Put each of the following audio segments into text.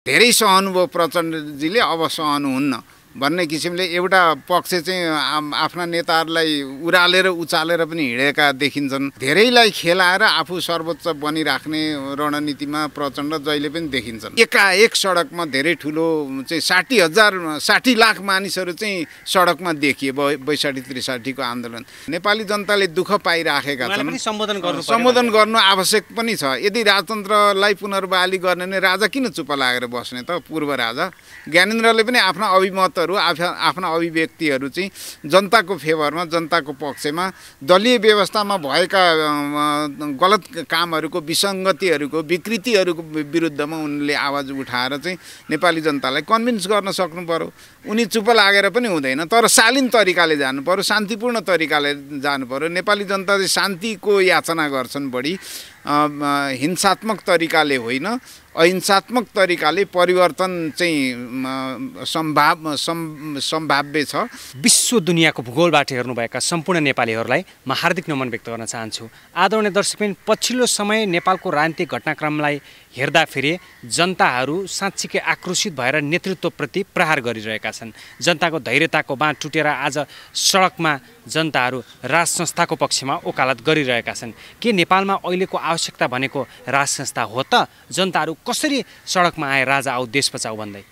धेरै सहनुभयो प्रचण्डजीले, अब सहनुहुन्न भन्ने किसिमले एउटा पक्ष चाहिँ आफ्ना नेताहरूलाई उरालेर उचालेर पनि हिँडेका देखिन्छन्। धेरैलाई खेलाएर आफू सर्वोच्च बनिराख्ने रणनीतिमा प्रचण्ड जहिले पनि देखिन्छन्। एकाएक सडकमा धेरै ठुलो चाहिँ 60 लाख मानिसहरू चाहिँ सडकमा देखिए 62-63 को आन्दोलन। नेपाली जनताले दुःख पाइराखेका छन्, सम्बोधन गर्नु आवश्यक पनि छ। यदि राजतन्त्रलाई पुनर्बहाली गर्ने नै राजा किन चुप लागेर बस्ने त? पूर्व राजा ज्ञानेन्द्रले पनि आफ्ना अभिमत आफ्ना अभिव्यक्तिहरू चाहिँ जनताको फेभरमा, जनताको पक्षमा, दलीय व्यवस्थामा भएका गलत कामहरूको, विसङ्गतिहरूको, विकृतिहरूको विरुद्धमा उनले आवाज उठाएर चाहिँ नेपाली जनतालाई कन्भिन्स गर्न सक्नु पर्यो। उनी चुप लागेर पनि हुँदैन, तर शालीन तरिकाले जानु पर्यो, शान्तिपूर्ण तरिकाले जानु पर्यो। नेपाली जनता चाहिँ शान्तिको याचना गर्छन् बढी, हिंसात्मक तरिकाले होइन, अहिंसात्मक तरिकाले परिवर्तन चाहिँ सम्भाव्य छ। विश्व दुनियाँको भूगोलबाट हेर्नुभएका सम्पूर्ण नेपालीहरूलाई म हार्दिक नमन व्यक्त गर्न चाहन्छु। आदरणीय दर्शकबिन, पछिल्लो समय नेपालको राजनीतिक घटनाक्रमलाई हेर्दाखेरि जनताहरू साँच्चीकै आक्रोशित भएर नेतृत्वप्रति प्रहार गरिरहेका छन्। जनताको धैर्यताको बाँध टुटेर आज सडकमा जनताहरू राज संस्थाको पक्षमा वकालत गरिरहेका छन्। के नेपालमा अहिलेको आवश्यकता भनेको राज संस्था हो त? जनताहरू कसरी सडकमा आए राजा आऊ देश बचाऊ भन्दै?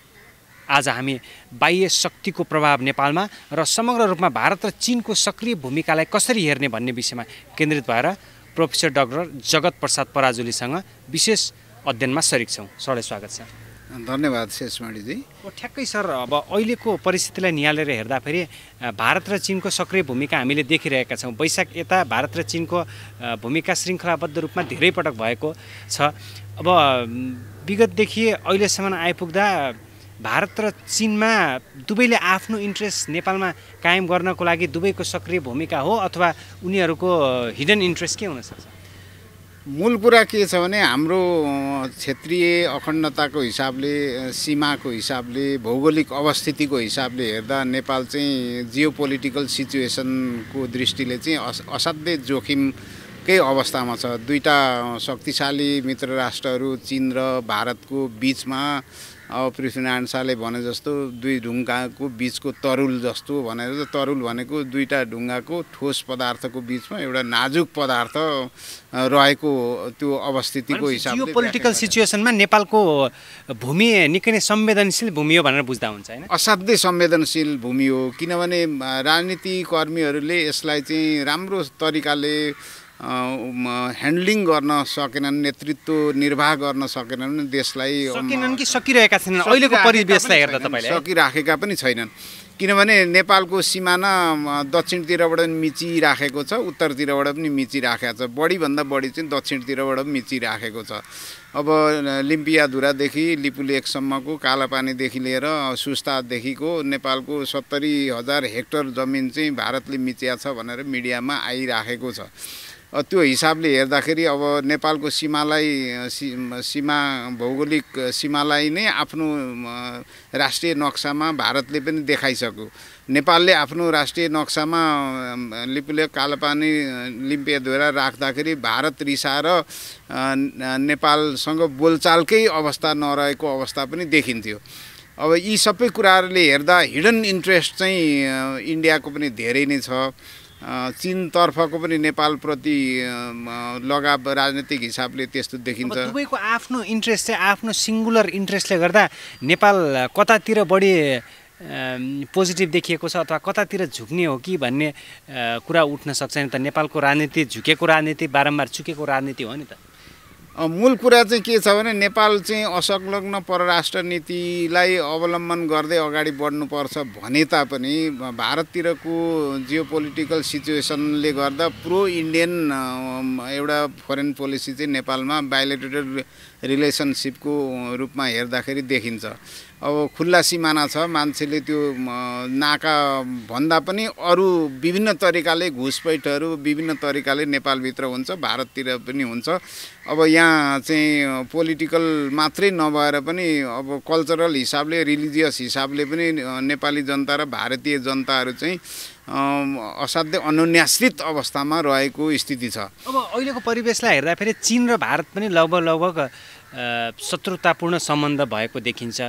आज हामी बाह्य शक्तिको प्रभाव नेपालमा र समग्र रूपमा भारत र चीनको सक्रिय भूमिकालाई कसरी हेर्ने भन्ने विषयमा केन्द्रित भएर प्रोफेसर डाक्टर जगत प्रसाद पराजुलीसँग विशेष अध्ययनमा सरिक छौँ। सरलाई स्वागत छ। धन्यवाद शेषमणिजी। ठ्याक्कै सर, अब अहिलेको परिस्थितिलाई निहालेर हेर्दाखेरि भारत र चीनको सक्रिय भूमिका हामीले देखिरहेका छौँ। वैशाख यता भारत र चीनको भूमिका श्रृङ्खलाबद्ध रूपमा धेरै पटक भएको छ। अब विगतदेखि अहिलेसम्म आइपुग्दा भारत र चीनमा दुवैले आफ्नो इन्ट्रेस्ट नेपालमा कायम गर्नको लागि दुवैको सक्रिय भूमिका हो अथवा उनीहरूको हिडन इन्ट्रेस्ट के हुनसक्छ? मूल कुरा के छ भने हाम्रो क्षेत्रीय अखण्डताको हिसाबले, सीमाको हिसाबले, भौगोलिक अवस्थितिको हिसाबले हेर्दा नेपाल चाहिँ जियो पोलिटिकल सिचुएसनको दृष्टिले चाहिँ असाध्यै जोखिमकै अवस्थामा छ। दुईटा शक्तिशाली मित्र राष्ट्रहरू चीन र भारतको बिचमा पृथ्वीनारायण शाहले भने जस्तो दुई ढुङ्गाको बिचको तरुल जस्तो भनेर, तरुल भनेको दुईटा ढुङ्गाको ठोस पदार्थको बिचमा एउटा नाजुक पदार्थ रहेको त्यो अवस्थितिको हिसाबले जियो पोलिटिकल सिचुएसनमा नेपालको भूमि निकै नै संवेदनशील भूमि हो भनेर बुझ्दा हुन्छ हैन? असाध्यै संवेदनशील भूमि हो, किनभने राजनीतिकर्मीहरूले यसलाई चाहिँ राम्रो तरिकाले ह्यान्डलिङ गर्न सकेनन्, नेतृत्व निर्वाह गर्न सकेनन्, देशलाई सकेनन् कि सकिरहेका छैनन्। अहिलेको परिवेशलाई हेर्दा तपाईले सकिराखेका पनि छैनन्, किनभने नेपालको सिमाना दक्षिणतिरबाट मिचिराखेको छ, उत्तरतिरबाट पनि मिचिराखेको छ। बढीभन्दा बढी चाहिँ दक्षिणतिरबाट मिचिराखेको छ। अब लिम्पियाधुरादेखि लिपुलेकसम्मको कालापानीदेखि लिएर सुस्तादेखिको नेपालको 70,000 हेक्टर जमिन चाहिँ भारतले मिचिया छ भनेर मिडियामा आइराखेको छ। त्यो हिसाबले हेर्दाखेरि अब नेपालको सीमा भौगोलिक सीमालाई नै आफ्नो राष्ट्रिय नक्सामा भारतले पनि देखाइसक्यो। नेपालले आफ्नो राष्ट्रिय नक्सामा लिपुलेक, कालापानी, लिम्पियाधुरा राख्दाखेरि भारत रिसाएर नेपालसँग बोलचालकै अवस्था नरहेको अवस्था पनि देखिन्थ्यो। अब यी सबै कुराहरूले हेर्दा हिडन इन्ट्रेस्ट चाहिँ इन्डियाको पनि धेरै नै छ। चीनतर्फको पनि नेपालप्रति लगाव राजनीतिक हिसाबले त्यस्तो देखिन्छ। दुवैको आफ्नो इन्ट्रेस्ट चाहिँ आफ्नो सिङ्गुलर इन्ट्रेस्टले गर्दा नेपाल कतातिर बढी पोजिटिभ देखिएको छ अथवा कतातिर झुक्ने हो कि भन्ने कुरा उठ्न सक्छ नि त? नेपालको राजनीति झुकेको राजनीति, बारम्बार चुकेको राजनीति हो नि त? मूल कुरा चाहिँ के छ भने नेपाल चाहिँ असंलग्न परराष्ट्र नीतिलाई अवलम्बन गर्दै अगाडि बढ्नुपर्छ भने तापनि भारततिरको जियो पोलिटिकल सिचुएसनले गर्दा प्रो इन्डियन एउटा फरेन पोलिसी चाहिँ नेपालमा बाइलेटरल रिलेसनसिपको रूपमा हेर्दाखेरि देखिन्छ। अब खुल्ला सिमाना छ, मान्छेले त्यो नाका भन्दा पनि अरू विभिन्न तरिकाले घुसपैठहरू विभिन्न तरिकाले नेपालभित्र हुन्छ, भारततिर पनि हुन्छ। अब यहाँ चाहिँ पोलिटिकल मात्रै नभएर पनि अब कल्चरल हिसाबले, रिलिजियस हिसाबले पनि नेपाली जनता र भारतीय जनताहरू चाहिँ असाध्यै अनुन्याश्रित अवस्थामा रहेको स्थिति छ। अब अहिलेको परिवेशलाई हेर्दाखेरि चीन र भारत पनि लगभग शत्रुतापूर्ण सम्बन्ध भएको देखिन्छ।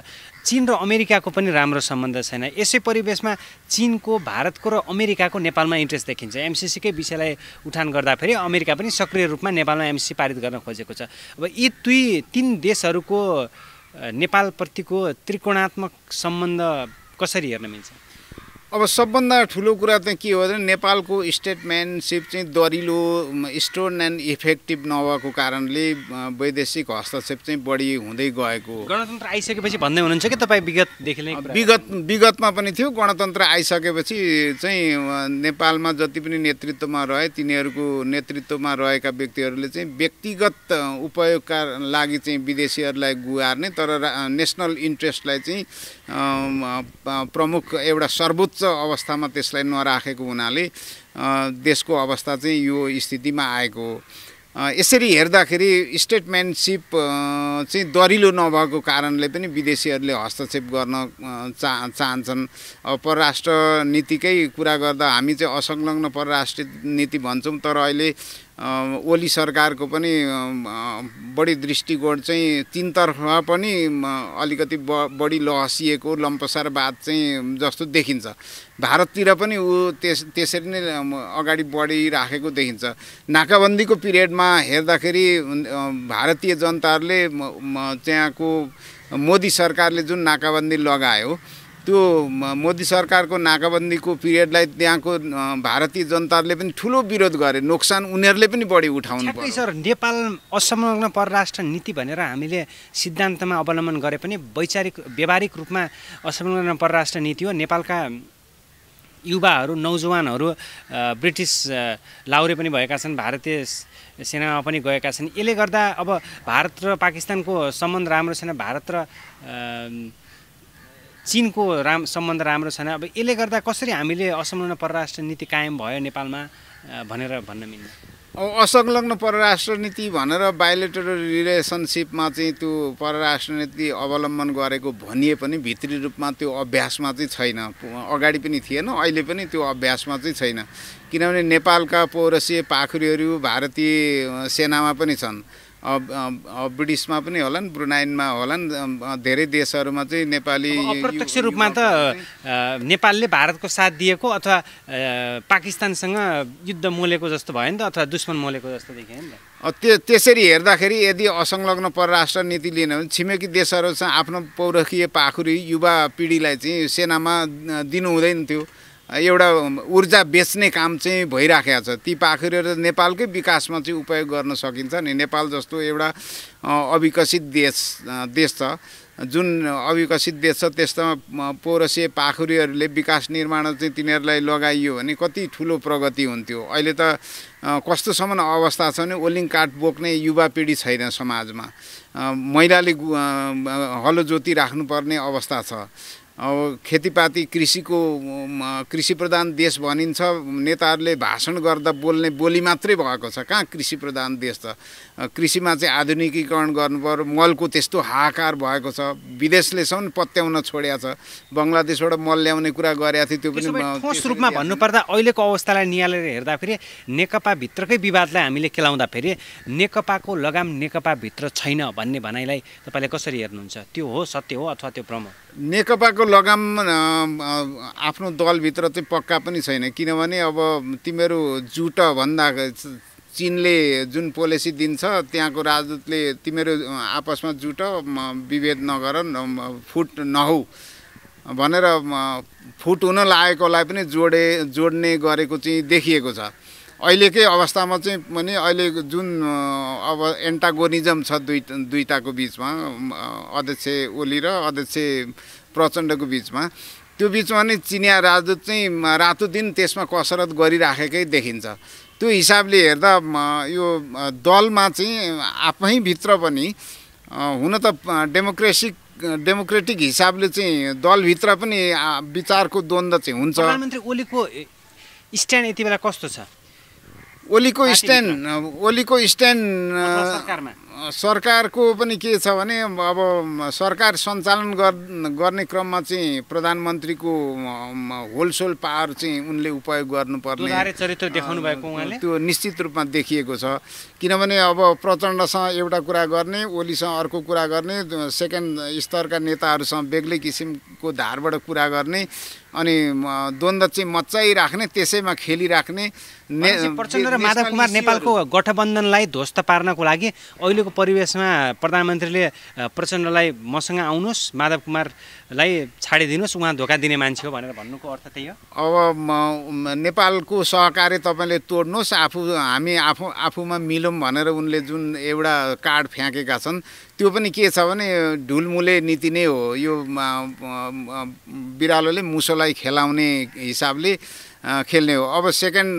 चीन र अमेरिकाको पनि राम्रो सम्बन्ध छैन। यसै परिवेशमा चीनको, भारतको र अमेरिकाको नेपालमा इन्ट्रेस्ट देखिन्छ। एमसिसीकै विषयलाई उठान गर्दाखेरि अमेरिका पनि सक्रिय रूपमा नेपालमा एमसिसी पारित गर्न खोजेको छ। अब यी तीन देशहरूको नेपालप्रतिको त्रिकोणात्मक सम्बन्ध कसरी हेर्न मिल्छ? अब सबभन्दा ठुलो कुरा चाहिँ के हो भने नेपालको स्टेटमेन्टसिप चाहिँ दरिलो, स्टोन एन्ड इफेक्टिभ नभएको कारणले वैदेशिक हस्तक्षेप चाहिँ बढी हुँदै गएको। गणतन्त्र आइसकेपछि भन्दै हुनुहुन्छ कि तपाईँ विगतदेखि नै? विगतमा पनि थियो। गणतन्त्र आइसकेपछि चाहिँ नेपालमा जति पनि नेतृत्वमा रहे तिनीहरूको नेतृत्वमा रहेका व्यक्तिहरूले चाहिँ व्यक्तिगत उपयोगका लागि चाहिँ विदेशीहरूलाई गुहार्ने, तर नेसनल इन्ट्रेस्टलाई चाहिँ प्रमुख एउटा सर्वोच्च अवस्थामा त्यसलाई नराखेको हुनाले देशको अवस्था चाहिँ यो स्थितिमा आएको हो। यसरी हेर्दाखेरि स्टेटमेन्टसिप चाहिँ दरिलो नभएको कारणले पनि विदेशीहरूले हस्तक्षेप गर्न चाहन्छन्। अब परराष्ट्र नीतिकै कुरा गर्दा हामी चाहिँ असंलग्न परराष्ट्र नीति भन्छौँ, तर अहिले ओली सरकारको पनि बढी दृष्टिकोण चाहिँ तीनतर्फ पनि अलिकति बढी लहसिएको लम्पसारवाद चाहिँ जस्तो देखिन्छ। भारततिर पनि ऊ त्यसरी नै अगाडि बढिराखेको देखिन्छ। नाकाबन्दीको पिरियडमा हेर्दाखेरि भारतीय जनताहरूले त्यहाँको मोदी सरकारले जुन नाकाबन्दी लगायो त्यो मोदी सरकारको नाकाबन्दीको पिरियडलाई त्यहाँको भारतीय जनताहरूले पनि ठुलो विरोध गरे। नोक्सान उनीहरूले पनि बढी उठाउनु पर्यो। सर, नेपाल असंलग्न परराष्ट्र नीति भनेर हामीले सिद्धान्तमा अवलम्बन गरे पनि व्यावहारिक रूपमा असंलग्न परराष्ट्र नीति हो। नेपालका युवाहरू, नौजवानहरू ब्रिटिस लाउरे पनि भएका छन्, भारतीय सेनामा पनि गएका छन्। यसले गर्दा अब भारत र पाकिस्तानको सम्बन्ध राम्रो छैन, भारत र चीनको सम्बन्ध राम्रो छैन। अब यसले गर्दा कसरी हामीले असंलग्न परराष्ट्र नीति कायम भयो नेपालमा भनेर भन्न मिल्छ? असंलग्न परराष्ट्र नीति भनेर बायोलेटरल रिलेसनसिपमा चाहिँ त्यो परराष्ट्र नीति अवलम्बन गरेको भनिए पनि भित्री रूपमा त्यो अभ्यासमा चाहिँ छैन। अगाडि पनि थिएन, अहिले पनि त्यो अभ्यासमा चाहिँ छैन। किनभने नेपालका पौरसीय पाखुरीहरू भारतीय सेनामा पनि छन्। ब्रिटिसमा पनि होलान्, ब्रुनाइनमा होलान्, धेरै देशहरूमा चाहिँ नेपाली अप्रत्यक्ष रूपमा त नेपालले भारतको साथ दिएको अथवा पाकिस्तानसँग युद्ध मोलेको जस्तो भयो नि त, अथवा दुश्मन मोलेको जस्तो देखियो नि त। त्यसरी हेर्दाखेरि यदि असंलग्न परराष्ट्र नीति लिने भने छिमेकी देशहरूसँग आफ्नो पौरखीय पाखुरी युवा पिँढीलाई चाहिँ सेनामा दिनु हुँदैन थियो। एउटा ऊर्जा बेच्ने काम चाहिँ भइराखेको छ। ती पाखुरीहरू नेपालकै विकासमा चाहिँ उपयोग गर्न सकिन्छ नि। नेपाल जस्तो एउटा अविकसित देश छ, जुन अविकसित देश छ त्यस्तोमा पौरसीय पाखुरीहरूले विकास निर्माण चाहिँ तिनीहरूलाई लगाइयो भने कति ठुलो प्रगति हुन्थ्यो। अहिले त कस्तोसम्म अवस्था छ भने ओलिङ काठ बोक्ने युवा पिँढी छैन समाजमा। महिलाले हलो जोती राख्नुपर्ने अवस्था छ। अब खेतीपाती कृषि प्रधान देश भनिन्छ। नेताहरूले भाषण गर्दा बोल्ने बोली मात्रै भएको छ। कहाँ कृषि प्रधान देश छ? कृषिमा चाहिँ आधुनिकीकरण गर्नुपर्यो। मलको त्यस्तो हाहाकार भएको छ, विदेशले सम्म पत्याउन छोडेको छ। बङ्गलादेशबाट मल ल्याउने कुरा गरेको थियो, त्यो पनि ठोस रूपमा भन्नुपर्दा अहिलेको अवस्थालाई निहालेर हेर्दाखेरि नेकपा भित्रकै विवादलाई हामीले केलाउँदाखेरि नेकपाको लगाम नेकपा भित्र छैन भन्ने भनाइलाई तपाईँले कसरी हेर्नुहुन्छ? त्यो हो, सत्य हो अथवा त्यो भ्रम हो? नेकपाको लगाम आफ्नो दलभित्र चाहिँ पक्का पनि छैन। किनभने अब तिमीहरू जुट भन्दा चीनले जुन पोलिसी दिन्छ त्यहाँको राजदूतले तिमीहरू आपसमा जुट, विभेद नगर, फुट नहौ भनेर फुट हुन लागेकोलाई पनि जोड्ने गरेको चाहिँ देखिएको छ। अहिलेकै अवस्थामा चाहिँ पनि अहिले जुन अब एन्टागोनिजम छ दुईटाको बिचमा, अध्यक्ष ओली र अध्यक्ष प्रचण्डको बिचमा, त्यो बिचमा नै चिनिया राजदूत चाहिँ रातो दिन त्यसमा कसरत गरिराखेकै देखिन्छ। त्यो हिसाबले हेर्दा यो दलमा चाहिँ आफै भित्र पनि हुन त डेमोक्रेटिक हिसाबले चाहिँ दलभित्र पनि विचारको द्वन्द्व चाहिँ हुन्छ। प्रधानमन्त्री ओलीको स्ट्यान्ड यति बेला कस्तो छ? ओलीको स्ट्यान्ड सरकारको पनि के छ भने अब सरकार सञ्चालन गर्ने क्रममा चाहिँ प्रधानमन्त्रीको होलसेल पावर चाहिँ उनले उपयोग गर्नुपर्ने चरित्र देखाउनु भएको उहाँले त्यो निश्चित रूपमा देखिएको छ। किनभने अब प्रचण्डसँग एउटा कुरा गर्ने, ओलीसँग अर्को कुरा गर्ने, सेकेन्ड स्तरका नेताहरूसँग बेग्लै किसिमको धारबाट कुरा गर्ने, अनि द्वन्द्व चाहिँ मच्चाइराख्ने, त्यसैमा खेलिराख्ने। प्रचण्ड र माधव कुमार नेपालको गठबन्धनलाई ध्वस्त पार्नको लागि अहिलेको परिवेशमा प्रधानमन्त्रीले प्रचण्डलाई मसँग आउनुहोस्, माधव कुमारलाई छाडिदिनुहोस्, उहाँ धोका दिने मान्छे हो भनेर भन्नुको अर्थ त्यही हो। अब नेपालको सहकार्य तपाईँले तोड्नुहोस्, हामी आफूमा मिलौँ भनेर उनले जुन एउटा कार्ड फ्याँकेका छन्, त्यो पनि के छ भने ढुलमुले नीति नै हो। यो बिरालोले मुसोलाई खेलाउने हिसाबले खेल्ने हो। अब सेकेन्ड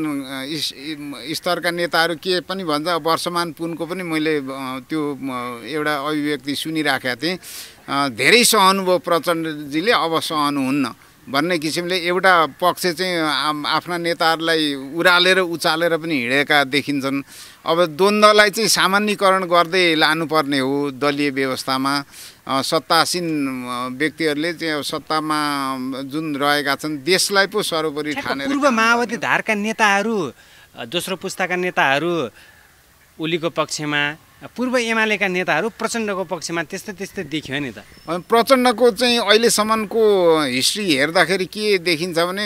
स्तरका नेताहरू के पनि भन्छ, वर्षमान पुनको पनि मैले त्यो एउटा अभिव्यक्ति सुनिराखेका थिएँ। धेरै सहनुभयो प्रचण्डजीले, अब सहनुहुन्न भन्ने किसिमले एउटा पक्ष चाहिँ आफ्ना नेताहरूलाई उरालेर उचालेर पनि हिँडेका देखिन्छन्। अब द्वन्द्वलाई चाहिँ सामान्यकरण गर्दै लानुपर्ने हो दलीय व्यवस्थामा। सत्तासीन व्यक्तिहरूले चाहिँ सत्तामा जुन रहेका छन् देशलाई पो सर्वोपरि ठानेर। पूर्व माओवादी धारका नेताहरू, दोस्रो पुस्ताका नेताहरू ओलीको पक्षमा, पूर्व एमालेका नेताहरू प्रचण्डको पक्षमा त्यस्तै देखियो नि त। प्रचण्डको चाहिँ अहिलेसम्मको हिस्ट्री हेर्दाखेरि के देखिन्छ भने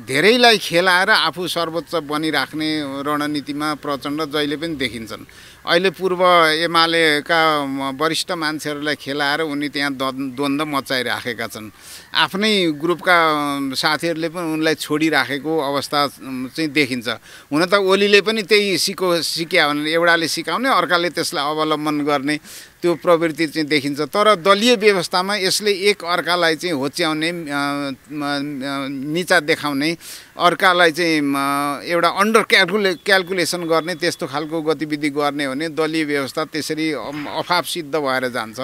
धेरैलाई खेलाएर आफू सर्वोच्च बनिराख्ने रणनीतिमा प्रचण्ड जहिले पनि देखिन्छन्। अहिले पूर्व एमालेका वरिष्ठ मान्छेहरूलाई खेलाएर उनी त्यहाँ द्वन्द्व मचाइराखेका छन्। आफ्नै ग्रुपका साथीहरूले पनि उनलाई छोडिराखेको अवस्था चाहिँ देखिन्छ। हुन त ओलीले पनि त्यही सिक्या भने एउटाले सिकाउने, अर्काले त्यसलाई अवलम्बन गर्ने त्यो प्रवृत्ति चाहिँ देखिन्छ। तर दलीय व्यवस्थामा यसले एक अर्कालाई चाहिँ होच्याउने, निचा देखाउने, अर्कालाई चाहिँ एउटा अन्डर क्यालकुलेसन गर्ने, त्यस्तो खालको गतिविधि गर्ने हो भने दलीय व्यवस्था त्यसरी अफाप सिद्ध भएर जान्छ।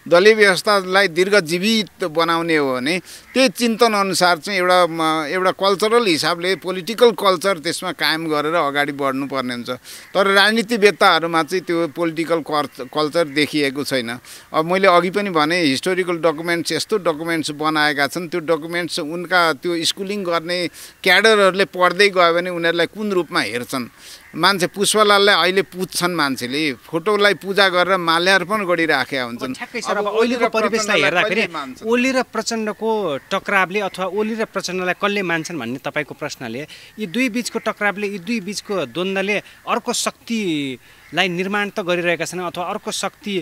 दलीय व्यवस्थालाई दीर्घजीवित बनाउने हो भने त्यही चिन्तन अनुसार चाहिँ एउटा कल्चरल हिसाबले पोलिटिकल कल्चर त्यसमा कायम गरेर अगाडि बढ्नुपर्ने हुन्छ। तर राजनीतिवेत्ताहरूमा चाहिँ त्यो पोलिटिकल कल्चर देखिएको छैन। अब मैले अघि पनि भने हिस्टोरिकल डकुमेन्ट्स, यस्तो डकुमेन्ट्स बनाएका छन्, त्यो डकुमेन्ट्स उनका त्यो स्कुलिङ गर्ने क्याडरहरूले पढ्दै गयो भने उनीहरूलाई कुन रूपमा हेर्छन्। मान्छे पुष्पलाललाई अहिले पुज्छन्, मान्छेले फोटोलाई पूजा गरेर माल्यार्पण गरिराखेका हुन्छन्। अब ओलीको परिवेशलाई हेर्दाखेरि ओली र प्रचण्डको टक्रावले अथवा ओली र प्रचण्डलाई कसले मान्छन् भन्ने तपाईँको प्रश्नले, यी दुई बिचको टक्रावले, यी दुई बिचको द्वन्द्वले अर्को शक्तिलाई निर्माण त गरिरहेका छन् अथवा अर्को शक्ति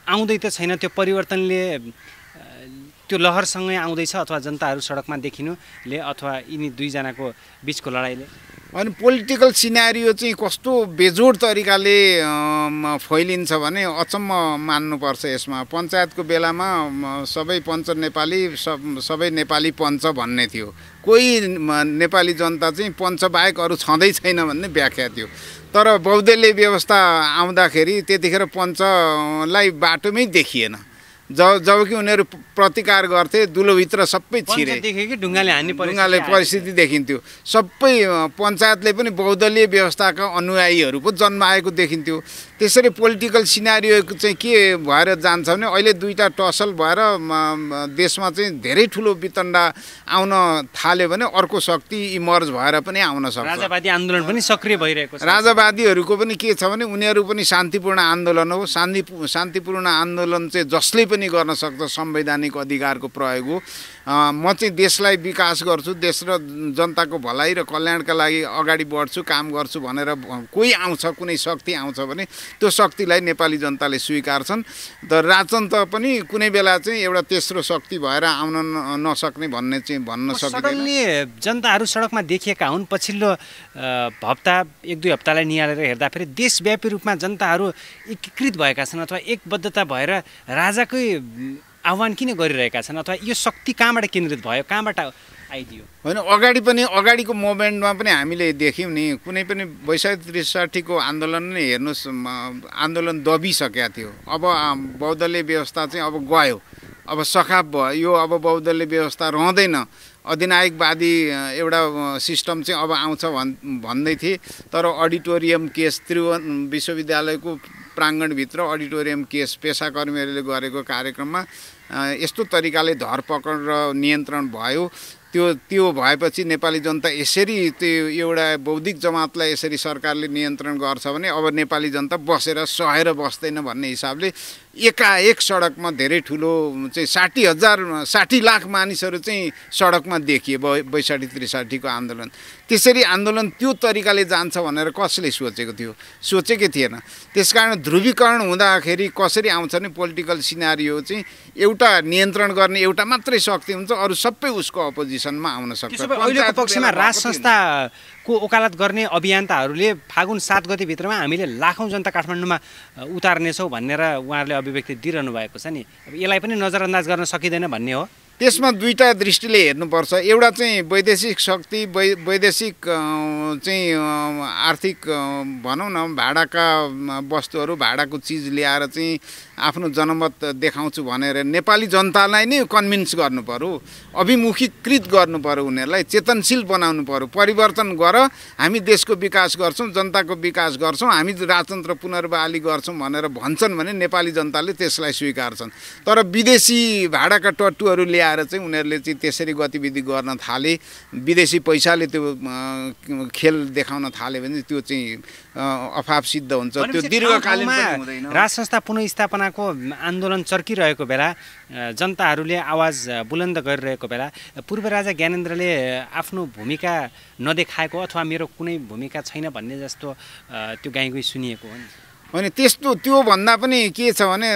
आउँदै त छैन। त्यो परिवर्तनले त्यो लहरसँगै आउँदैछ अथवा जनताहरू सडकमा देखिनुले अथवा यिनी दुईजनाको बिचको लडाइँले। अनि पोलिटिकल सिनारियो चाहिँ कस्तो बेजोड तरिकाले फैलिन्छ भने अचम्म मान्नुपर्छ यसमा। पञ्चायतको बेलामा सबै पञ्च नेपाली, सबै नेपाली पञ्च भन्ने थियो। कोही नेपाली जनता चाहिँ पञ्चबाहेक अरू छँदै छैन भन्ने व्याख्या थियो। तर बहुदलीय व्यवस्था आउँदाखेरि त्यतिखेर पञ्चलाई बाटोमै देखिएन। जबकि उनीहरू प्रतिकार गर्थे, दुलोभित्र सबै छिरे, ढुङ्गाले परिस्थिति देखिन्थ्यो। सबै पञ्चायतले पनि बहुदलीय व्यवस्थाका अनुयायीहरू पो जन्माएको देखिन्थ्यो। त्यसरी पोलिटिकल सिनारियो चाहिँ के भएर जान्छ भने अहिले दुईटा टसल भएर देशमा चाहिँ धेरै ठुलो वितण्डा आउन थाल्यो भने अर्को शक्ति इमर्ज भएर पनि आउन सक्छ। राजावादी आन्दोलन पनि सक्रिय भइरहेको छ। राजावादीहरूको पनि के छ भने उनीहरू पनि शान्तिपूर्ण आन्दोलन हो। शान्तिपूर्ण आन्दोलन चाहिँ जसले पनि गर्न सक्छ, संवैधानिक अधिकारको प्रयोग हो। म चाहिँ देशलाई विकास गर्छु, देश र जनताको भलाइ र कल्याणका लागि अगाडि बढ्छु, काम गर्छु भनेर कोही आउँछ, कुनै शक्ति आउँछ भने त्यो शक्तिलाई नेपाली जनताले स्वीकार्छन्। तर राजतन्त्र पनि कुनै बेला चाहिँ एउटा तेस्रो शक्ति भएर आउन नसक्ने भन्ने चाहिँ भन्न सकिँदैन। सडनली जनताहरू सडकमा देखिएका हुन्। पछिल्लो हप्ता, एक दुई हप्तालाई निहालेर हेर्दाखेरि देशव्यापी रूपमा जनताहरू एकीकृत भएका छन् अथवा एकबद्धता भएर राजाकै आह्वान किन गरिरहेका छन् अथवा यो शक्ति कहाँबाट केन्द्रित भयो, कहाँबाट आइदियो? होइन, अगाडिको मोमेन्टमा पनि हामीले देख्यौँ नि। कुनै पनि वैशाख ६३को आन्दोलन नै हेर्नुहोस्, आन्दोलन दबिसकेका थियो। अब बहुदलीय व्यवस्था चाहिँ अब गयो, अब सखाप भयो। यो अब बहुदलीय व्यवस्था रहँदैन, अधिनायकवादी एउटा सिस्टम चाहिँ अब आउँछ भन्दै थिए। तर अडिटोरियम केस, त्रिभुवन विश्वविद्यालयको प्राङ्गणभित्र अडिटोरियम केस पेसाकर्मीहरूले गरेको कार्यक्रममा यस्तो तरिकाले धरपकड र नियन्त्रण भयो। त्यो भएपछि नेपाली जनता यसरी त्यो एउटा बौद्धिक जमातलाई यसरी सरकारले नियन्त्रण गर्छ भने अब नेपाली जनता बसेर सहेर बस्दैन भन्ने हिसाबले एकाएक सडकमा धेरै ठुलो चाहिँ 60 लाख मानिसहरू चाहिँ सडकमा देखिए 62-63को आन्दोलन। त्यसरी आन्दोलन त्यो तरिकाले जान्छ भनेर कसले सोचेको थियो? सोचेकै थिएन। त्यसकारण ध्रुवीकरण हुँदाखेरि कसरी आउँछ नि पोलिटिकल सिनारियो चाहिँ एउटा नियन्त्रण गर्ने एउटा मात्रै शक्ति हुन्छ, अरू सबै उसको अपोजिसनमा आउन सक्छ। अहिलेको पक्षमा राज संस्थाको वकालत गर्ने अभियन्ताहरूले फागुन 7 गते भित्रमा हामीले लाखौँ जनता काठमाडौँमा उतार्नेछौँ भनेर उहाँहरूले अभिव्यक्ति दिइरहनु भएको छ नि। अब यसलाई पनि नजरअन्दाज गर्न सकिँदैन भन्ने हो। त्यसमा दुईटा दृष्टिले हेर्नुपर्छ। एउटा चाहिँ वैदेशिक शक्ति, वैदेशिक चाहिँ आर्थिक भनौँ न भाडाका वस्तुहरू, भाडाको चिज ल्याएर चाहिँ आफ्नो जनमत देखाउँछु भनेर नेपाली जनतालाई नै कन्भिन्स गर्नु पर्यो, अभिमुखीकृत गर्नु पर्यो, उनीहरूलाई चेतनशील बनाउनु पर्यो। परिवर्तन गर, हामी देशको विकास गर्छौँ, जनताको विकास गर्छौँ, हामी राजतन्त्र पुनर्बहाली गर्छौँ भनेर भन्छन् भने नेपाली जनताले त्यसलाई स्वीकार्छन्। तर विदेशी भाडाका टट्टुहरू ल्याएर चाहिँ उनीहरूले चाहिँ त्यसरी गतिविधि गर्न थाले, विदेशी पैसाले त्यो खेल देखाउन थाल्यो भने त्यो चाहिँ अफाप सिद्ध हुन्छ। त्यो दीर्घकालीन पनि हुँदैन। राज संस्था पुनर्स्थापनाको आन्दोलन चर्किरहेको बेला, जनताहरूले आवाज बुलन्द गरिरहेको बेला पूर्व राजा ज्ञानेन्द्रले आफ्नो भूमिका नदेखाएको अथवा मेरो कुनै भूमिका छैन भन्ने जस्तो त्यो गाईगुई सुनिएको हो नि। होइन, त्यस्तो त्यो भन्दा पनि के छ भने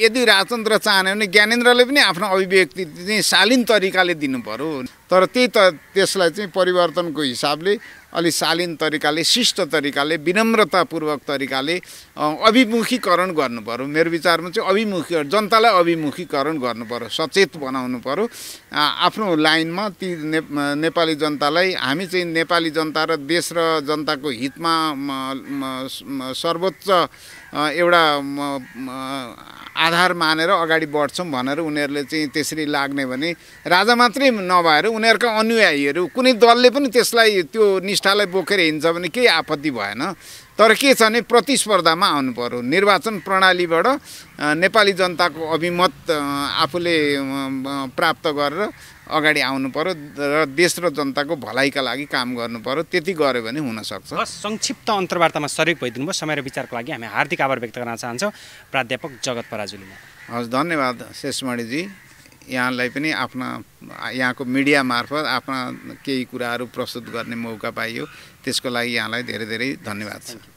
यदि राजतन्त्र चाहने भने ज्ञानेन्द्रले पनि आफ्नो अभिव्यक्ति चाहिँ शालीन तरिकाले दिनु पर्यो। तर त्यसलाई चाहिँ परिवर्तनको हिसाबले अलि शालीन तरिकाले, शिष्ट तरिकाले, विनम्रतापूर्वक तरिकाले अभिमुखीकरण गर्नु पर्यो। मेरो विचारमा चाहिँ जनतालाई अभिमुखीकरण गर्नु पर्यो, सचेत बनाउनु पर्यो आफ्नो लाइनमा। ती नेपाली जनतालाई हामी चाहिँ नेपाली जनता र देश र जनताको हितमा सर्वोच्च एउटा आधार मानेर अगाडि बढ्छौँ भनेर उनीहरूले चाहिँ त्यसरी लाग्ने भने राजा मात्रै नभएर उनीहरूका अनुयायीहरू कुनै दलले पनि त्यसलाई त्यो निष्ठालाई बोकेर हिँड्छ भने केही आपत्ति भएन। तर के छ भने प्रतिस्पर्धामा आउनु पर्यो। निर्वाचन प्रणालीबाट नेपाली जनताको अभिमत आफूले प्राप्त गरेर अगाडि आउनु पर्यो र देश र जनताको भलाइका लागि काम गर्नु पर्यो। त्यति गऱ्यो भने हुनसक्छ। संक्षिप्त अन्तर्वार्तामा सहयोग भइदिनु भयो। समय र विचारको लागि हामी हार्दिक आभार व्यक्त गर्न चाहन्छौँ प्राध्यापक जगत पराजुलीमा। हस्, धन्यवाद शेषमणिजी। यहाँलाई पनि आफ्ना यहाँको मिडिया मार्फत आफ्ना केही कुराहरू प्रस्तुत गर्ने मौका पाइयो, त्यसको लागि यहाँलाई धेरै धेरै धन्यवाद छ।